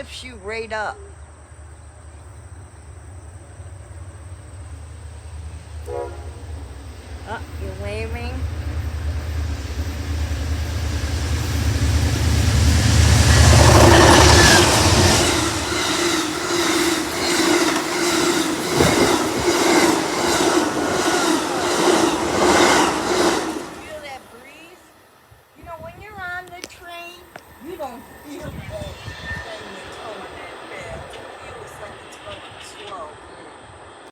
lifts you right up. Oh, you're waving. Feel that breeze? You know, when you're on the train, you don't feel that train.